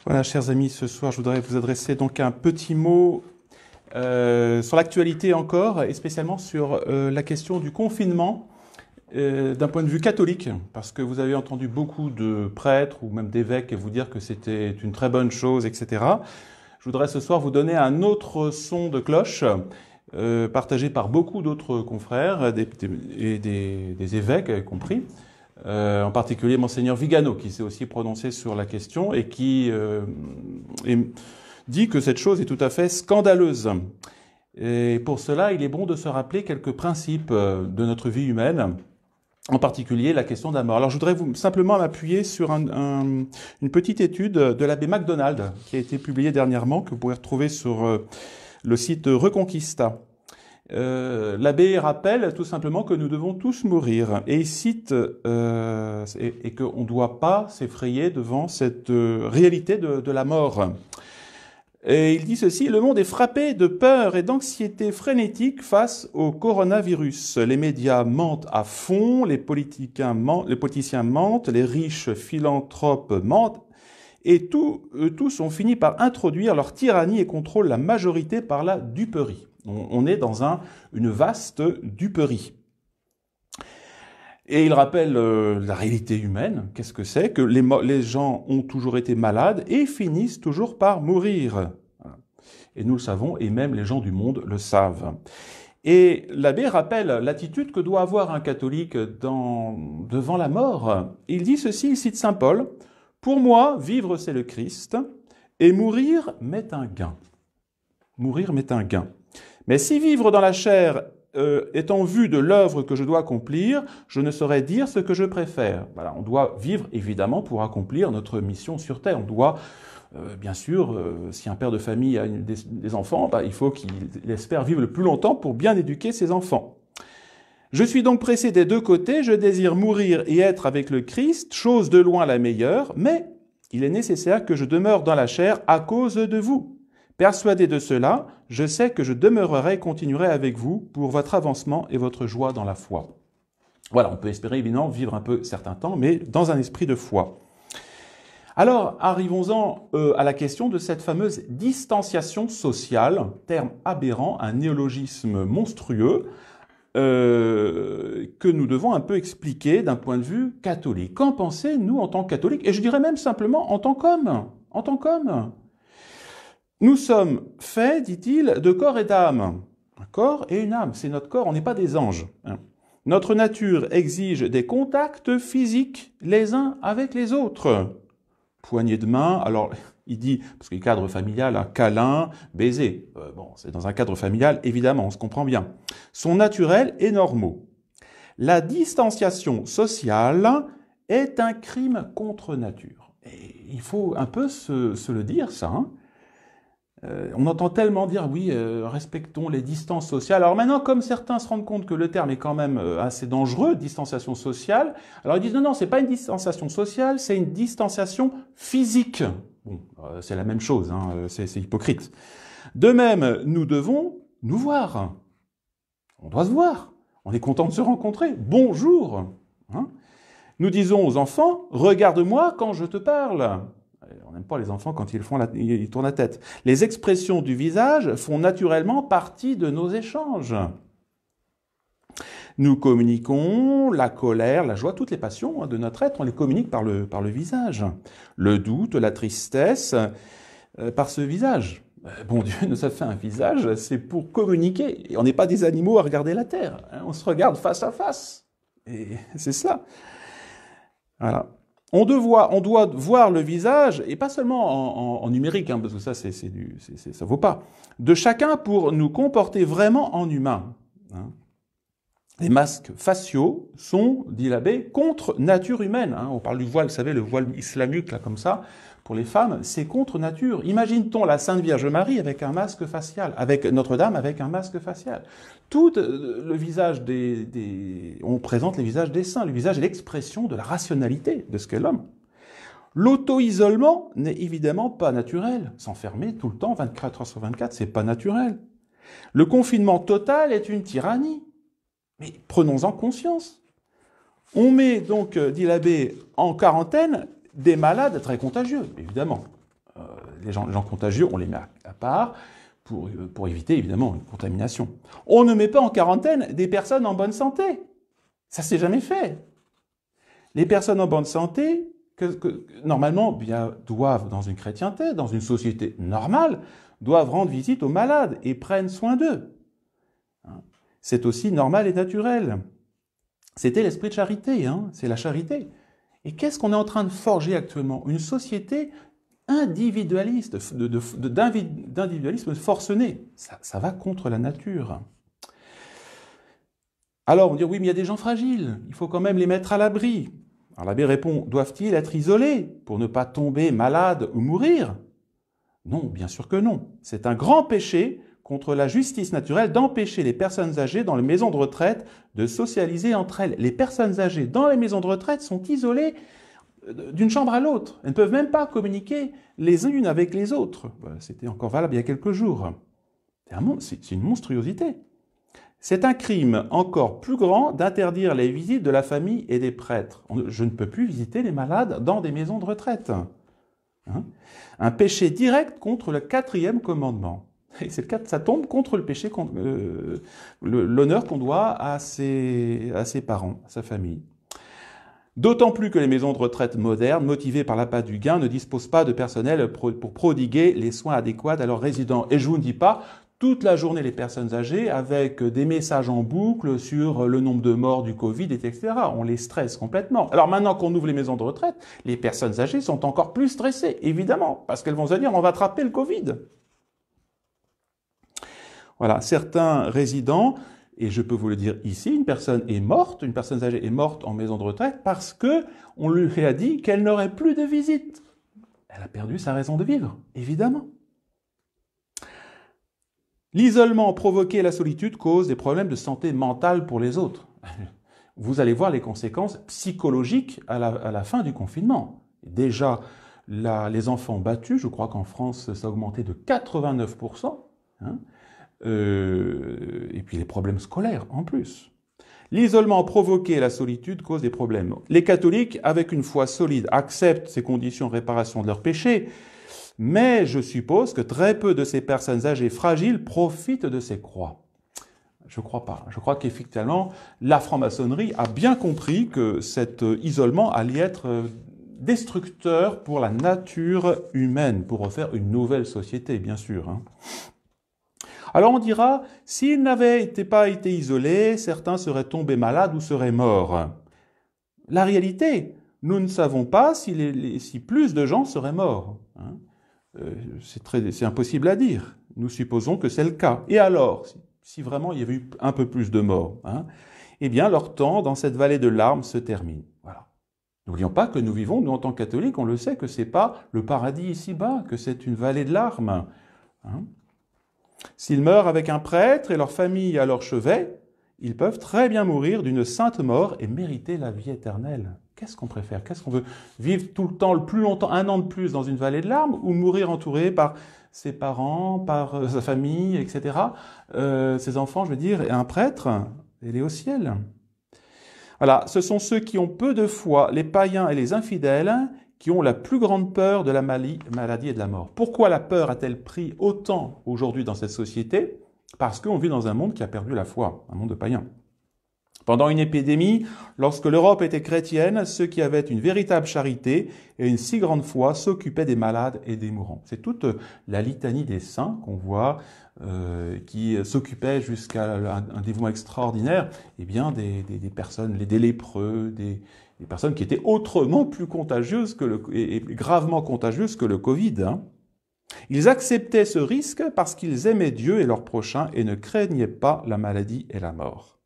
Voilà, chers amis, ce soir, je voudrais vous adresser donc un petit mot sur l'actualité encore, et spécialement sur la question du confinement d'un point de vue catholique, parce que vous avez entendu beaucoup de prêtres ou même d'évêques vous dire que c'était une très bonne chose, etc. Je voudrais ce soir vous donner un autre son de cloche, partagé par beaucoup d'autres confrères et des évêques compris. En particulier Monseigneur Vigano, qui s'est aussi prononcé sur la question et qui dit que cette chose est tout à fait scandaleuse. Et pour cela, il est bon de se rappeler quelques principes de notre vie humaine, en particulier la question de la mort. Alors je voudrais simplement m'appuyer sur une petite étude de l'abbé MacDonald, qui a été publiée dernièrement, que vous pouvez retrouver sur le site Reconquista. L'abbé rappelle tout simplement que nous devons tous mourir, et il cite et qu'on ne doit pas s'effrayer devant cette réalité de la mort. Et il dit ceci: le monde est frappé de peur et d'anxiété frénétique face au coronavirus. Les médias mentent à fond, les politiciens mentent, les riches philanthropes mentent, et tous ont fini par introduire leur tyrannie et contrôlent la majorité par la duperie. On est dans une vaste duperie. Et il rappelle la réalité humaine. Qu'est-ce que c'est? Que les gens ont toujours été malades et finissent toujours par mourir. Et nous le savons, et même les gens du monde le savent. Et l'abbé rappelle l'attitude que doit avoir un catholique devant la mort. Il dit ceci, il cite saint Paul: « Pour moi, vivre c'est le Christ, et mourir m'est un gain. » Mourir m'est un gain. Mais si vivre dans la chair est en vue de l'œuvre que je dois accomplir, je ne saurais dire ce que je préfère. Voilà, on doit vivre évidemment pour accomplir notre mission sur terre. On doit, bien sûr, si un père de famille a des enfants, il faut qu'il espère vivre le plus longtemps pour bien éduquer ses enfants. Je suis donc pressé des deux côtés, je désire mourir et être avec le Christ, chose de loin la meilleure, mais il est nécessaire que je demeure dans la chair à cause de vous. Persuadé de cela, je sais que je demeurerai et continuerai avec vous pour votre avancement et votre joie dans la foi. Voilà, on peut espérer évidemment vivre un peu certains temps, mais dans un esprit de foi. Alors, arrivons-en à la question de cette fameuse distanciation sociale, terme aberrant, un néologisme monstrueux, que nous devons un peu expliquer d'un point de vue catholique. Qu'en pensez-nous en tant que catholiques? Et je dirais même simplement en tant qu'hommes. En tant qu'hommes. Nous sommes faits, dit-il, de corps et d'âme. Un corps et une âme, c'est notre corps, on n'est pas des anges. Notre nature exige des contacts physiques les uns avec les autres. Poignée de main, alors il dit, parce que le cadre familial, câlin, baiser. Bon, c'est dans un cadre familial, évidemment, on se comprend bien. Sont naturels et normaux. La distanciation sociale est un crime contre nature. Et il faut un peu se le dire, ça, hein. On entend tellement dire, oui, respectons les distances sociales. Alors maintenant, comme certains se rendent compte que le terme est quand même assez dangereux, distanciation sociale, alors ils disent, non, c'est pas une distanciation sociale, c'est une distanciation physique. Bon, c'est la même chose, hein, c'est hypocrite. De même, nous devons nous voir. On doit se voir. On est content de se rencontrer. Bonjour. Hein. Nous disons aux enfants, regarde-moi quand je te parle. On n'aime pas les enfants quand ils tournent la tête. Les expressions du visage font naturellement partie de nos échanges. Nous communiquons la colère, la joie, toutes les passions de notre être, on les communique par le visage. Le doute, la tristesse, par ce visage. Bon Dieu nous a fait un visage, c'est pour communiquer. Et on n'est pas des animaux à regarder la terre. On se regarde face à face. Et c'est ça. Voilà. On doit voir le visage, et pas seulement en numérique, hein, parce que ça, ça vaut pas, de chacun pour nous comporter vraiment en humain. Hein. Les masques faciaux sont, dit l'abbé, contre nature humaine. Hein. On parle du voile, vous savez, le voile islamique, là, comme ça, pour les femmes, c'est contre nature. Imagine-t-on la Sainte Vierge Marie avec un masque facial, avec Notre-Dame avec un masque facial. Tout le visage on présente les visages des saints. Le visage est l'expression de la rationalité de ce qu'est l'homme. L'auto-isolement n'est évidemment pas naturel. S'enfermer tout le temps, 24 heures sur 24, c'est pas naturel. Le confinement total est une tyrannie. Mais prenons-en conscience. On met donc, dit l'abbé, en quarantaine des malades très contagieux, évidemment. les gens contagieux, on les met à part pour éviter évidemment une contamination. On ne met pas en quarantaine des personnes en bonne santé. Ça s'est jamais fait. Les personnes en bonne santé, normalement, doivent, dans une chrétienté, dans une société normale, doivent rendre visite aux malades et prennent soin d'eux. C'est aussi normal et naturel. C'était l'esprit de charité, c'est la charité. Et qu'est-ce qu'on est en train de forger actuellement? Une société individualiste, d'individualisme forcené. Ça va contre la nature. Alors, on dit, oui, mais il y a des gens fragiles, il faut quand même les mettre à l'abri. Alors l'abbé répond, doivent-ils être isolés pour ne pas tomber malades ou mourir? Non, bien sûr que non. C'est un grand péché contre la justice naturelle d'empêcher les personnes âgées dans les maisons de retraite de socialiser entre elles. Les personnes âgées dans les maisons de retraite sont isolées d'une chambre à l'autre. Elles ne peuvent même pas communiquer les unes avec les autres. C'était encore valable il y a quelques jours. C'est une monstruosité. C'est un crime encore plus grand d'interdire les visites de la famille et des prêtres. Je ne peux plus visiter les malades dans des maisons de retraite. Un péché direct contre le 4e commandement. Et ça tombe contre le péché, l'honneur qu'on doit à ses parents, à sa famille. D'autant plus que les maisons de retraite modernes, motivées par l'appât du gain, ne disposent pas de personnel pour prodiguer les soins adéquats à leurs résidents. Et je vous ne dis pas toute la journée les personnes âgées avec des messages en boucle sur le nombre de morts du Covid, etc. On les stresse complètement. Alors maintenant qu'on ouvre les maisons de retraite, les personnes âgées sont encore plus stressées, évidemment, parce qu'elles vont se dire on va attraper le Covid. Voilà, certains résidents, et je peux vous le dire ici, une personne âgée est morte en maison de retraite parce que on lui a dit qu'elle n'aurait plus de visite. Elle a perdu sa raison de vivre, évidemment. L'isolement provoqué et la solitude causent des problèmes de santé mentale pour les autres. Vous allez voir les conséquences psychologiques à la fin du confinement. Déjà, les enfants battus, je crois qu'en France, ça a augmenté de 89%. Et puis les problèmes scolaires en plus. L'isolement provoqué et la solitude causent des problèmes. Les catholiques, avec une foi solide, acceptent ces conditions de réparation de leurs péchés, mais je suppose que très peu de ces personnes âgées fragiles profitent de ces croix. Je ne crois pas. Je crois qu'effectivement, la franc-maçonnerie a bien compris que cet isolement allait être destructeur pour la nature humaine, pour refaire une nouvelle société, bien sûr. Alors on dira, s'ils n'avaient pas été isolés, certains seraient tombés malades ou seraient morts. La réalité, nous ne savons pas si plus de gens seraient morts. C'est impossible à dire. Nous supposons que c'est le cas. Et alors, si vraiment il y avait eu un peu plus de morts, eh bien leur temps dans cette vallée de larmes se termine. Voilà. N'oublions pas que nous vivons, nous en tant que catholiques, on le sait que c'est pas le paradis ici-bas, que c'est une vallée de larmes. S'ils meurent avec un prêtre et leur famille à leur chevet, ils peuvent très bien mourir d'une sainte mort et mériter la vie éternelle. Qu'est-ce qu'on préfère? Qu'est-ce qu'on veut? Vivre tout le temps, le plus longtemps, 1 an de plus dans une vallée de larmes, ou mourir entouré par ses parents, par sa famille, etc. Ses enfants, je veux dire, et un prêtre, il est au ciel. Voilà, ce sont ceux qui ont peu de foi, les païens et les infidèles, qui ont la plus grande peur de la maladie et de la mort. Pourquoi la peur a-t-elle pris autant aujourd'hui dans cette société? Parce qu'on vit dans un monde qui a perdu la foi, un monde de païens. Pendant une épidémie, lorsque l'Europe était chrétienne, ceux qui avaient une véritable charité et une si grande foi s'occupaient des malades et des mourants. C'est toute la litanie des saints qu'on voit, qui s'occupaient jusqu'à un dévouement extraordinaire, eh bien des personnes, des lépreux, des personnes qui étaient autrement plus contagieuses et gravement contagieuses que le Covid. Ils acceptaient ce risque parce qu'ils aimaient Dieu et leur prochain et ne craignaient pas la maladie et la mort.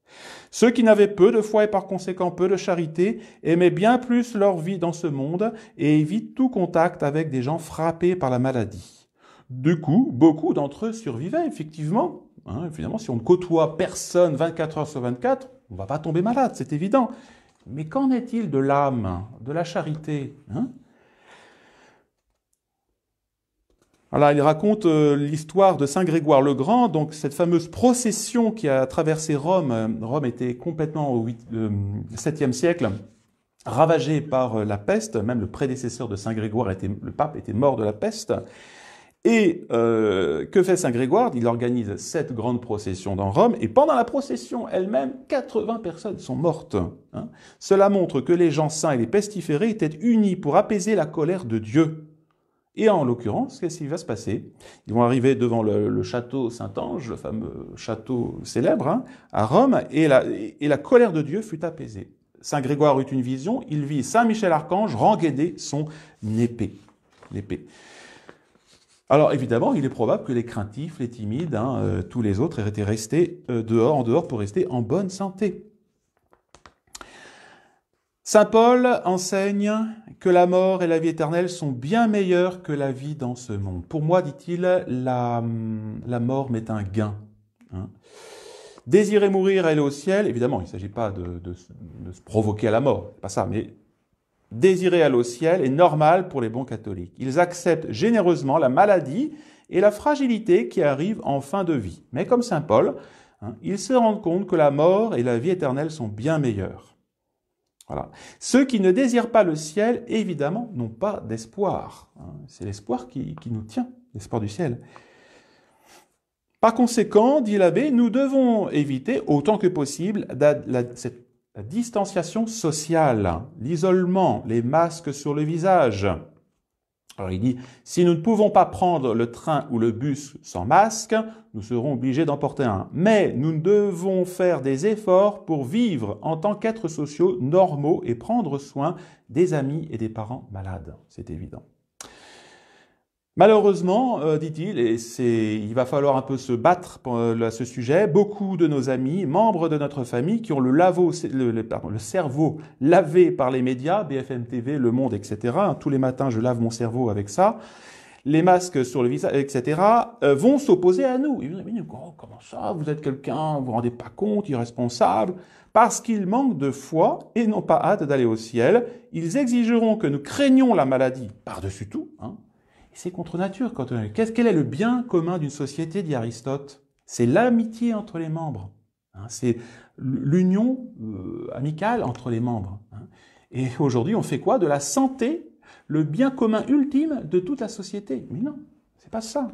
Ceux qui n'avaient peu de foi et par conséquent peu de charité aimaient bien plus leur vie dans ce monde et évitent tout contact avec des gens frappés par la maladie. Du coup, beaucoup d'entre eux survivaient, effectivement. Évidemment, si on ne côtoie personne 24 heures sur 24, on ne va pas tomber malade, c'est évident. Mais qu'en est-il de l'âme, de la charité? Alors, il raconte l'histoire de Saint Grégoire le Grand, donc cette fameuse procession qui a traversé Rome. Rome était complètement au 7e siècle, ravagée par la peste. Même le prédécesseur de Saint Grégoire, le pape, était mort de la peste. Et que fait Saint Grégoire? Il organise cette grande procession dans Rome, et pendant la procession elle-même, 80 personnes sont mortes. Hein. Cela montre que les gens saints et les pestiférés étaient unis pour apaiser la colère de Dieu. Et en l'occurrence, qu'est-ce qui va se passer? Ils vont arriver devant le château Saint-Ange, le fameux château célèbre, hein, à Rome, et la colère de Dieu fut apaisée. Saint Grégoire eut une vision, il vit Saint Michel-Archange renguaider son épée. Alors évidemment, il est probable que les craintifs, les timides, hein, tous les autres aient été restés en dehors pour rester en bonne santé. Saint Paul enseigne que la mort et la vie éternelle sont bien meilleures que la vie dans ce monde. Pour moi, dit-il, la mort m'est un gain. Hein. Désirer mourir et aller au ciel, évidemment, il ne s'agit pas de se provoquer à la mort, pas ça, mais désirer aller au ciel est normal pour les bons catholiques. Ils acceptent généreusement la maladie et la fragilité qui arrivent en fin de vie. Mais comme Saint Paul, hein, ils se rendent compte que la mort et la vie éternelle sont bien meilleures. Voilà. Ceux qui ne désirent pas le ciel, évidemment, n'ont pas d'espoir. C'est l'espoir qui nous tient, l'espoir du ciel. Par conséquent, dit l'abbé, nous devons éviter autant que possible la distanciation sociale, l'isolement, les masques sur le visage. Alors il dit, si nous ne pouvons pas prendre le train ou le bus sans masque, nous serons obligés d'en porter un. Mais nous devons faire des efforts pour vivre en tant qu'êtres sociaux normaux et prendre soin des amis et des parents malades. C'est évident. Malheureusement, dit-il, et il va falloir un peu se battre à ce sujet, beaucoup de nos amis, membres de notre famille, qui ont le cerveau lavé par les médias, BFM TV, Le Monde, etc. Tous les matins, je lave mon cerveau avec ça. Les masques sur le visage, etc., vont s'opposer à nous. Ils vont dire, comment ça, vous êtes quelqu'un, vous vous rendez pas compte, irresponsable, parce qu'ils manquent de foi et n'ont pas hâte d'aller au ciel. Ils exigeront que nous craignions la maladie par-dessus tout, hein. C'est contre nature. Quel est le bien commun d'une société, dit Aristote? C'est l'amitié entre les membres. Hein, c'est l'union amicale entre les membres. Hein. Et aujourd'hui, on fait quoi? De la santé, le bien commun ultime de toute la société. Mais non, c'est pas ça.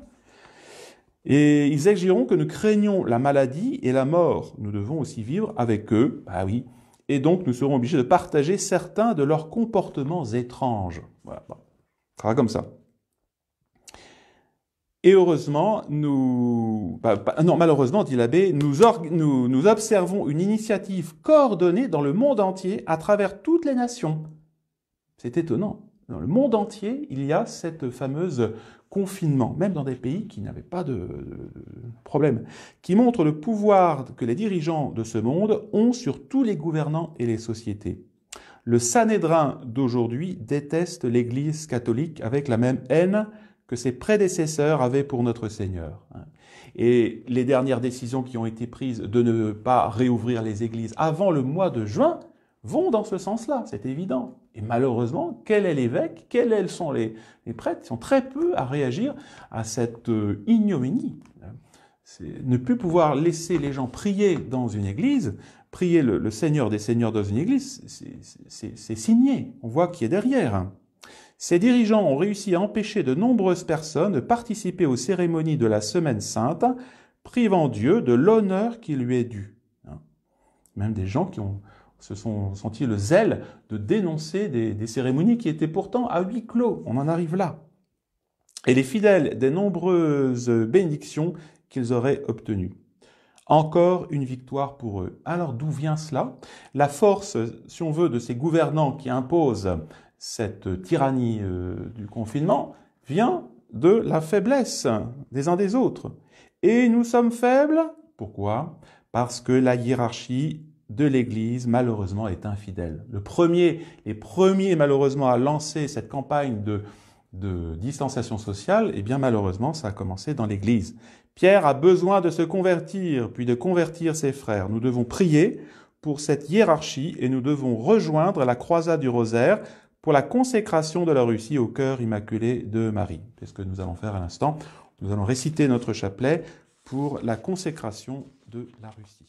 Et ils exigeront que nous craignions la maladie et la mort. Nous devons aussi vivre avec eux. Bah oui. Et donc, nous serons obligés de partager certains de leurs comportements étranges. Voilà. Bon. Ça sera comme ça. Et heureusement, malheureusement, dit l'abbé, nous observons une initiative coordonnée dans le monde entier à travers toutes les nations. C'est étonnant. Dans le monde entier, il y a cette fameuse confinement, même dans des pays qui n'avaient pas de problème, qui montre le pouvoir que les dirigeants de ce monde ont sur tous les gouvernants et les sociétés. Le Sanhédrin d'aujourd'hui déteste l'Église catholique avec la même haine que ses prédécesseurs avaient pour notre Seigneur. Et les dernières décisions qui ont été prises de ne pas réouvrir les églises avant le mois de juin vont dans ce sens-là, c'est évident. Et malheureusement, quel est l'évêque, quels sont les prêtres? Ils sont très peu à réagir à cette ignominie. Ne plus pouvoir laisser les gens prier dans une église, prier le Seigneur des Seigneurs dans une église, c'est signé, on voit qui est derrière. Ces dirigeants ont réussi à empêcher de nombreuses personnes de participer aux cérémonies de la Semaine Sainte, privant Dieu de l'honneur qui lui est dû. Même des gens qui se sont sentis le zèle de dénoncer des cérémonies qui étaient pourtant à huis clos. On en arrive là. Et les fidèles des nombreuses bénédictions qu'ils auraient obtenues. Encore une victoire pour eux. Alors d'où vient cela? La force, si on veut, de ces gouvernants qui imposent cette tyrannie du confinement vient de la faiblesse des uns des autres. Et nous sommes faibles. Pourquoi? Parce que la hiérarchie de l'Église, malheureusement, est infidèle. Les premiers, malheureusement, à lancer cette campagne de distanciation sociale, eh bien, malheureusement, ça a commencé dans l'Église. Pierre a besoin de se convertir, puis de convertir ses frères. Nous devons prier pour cette hiérarchie et nous devons rejoindre la croisade du rosaire pour la consécration de la Russie au cœur immaculé de Marie. C'est ce que nous allons faire à l'instant. Nous allons réciter notre chapelet pour la consécration de la Russie.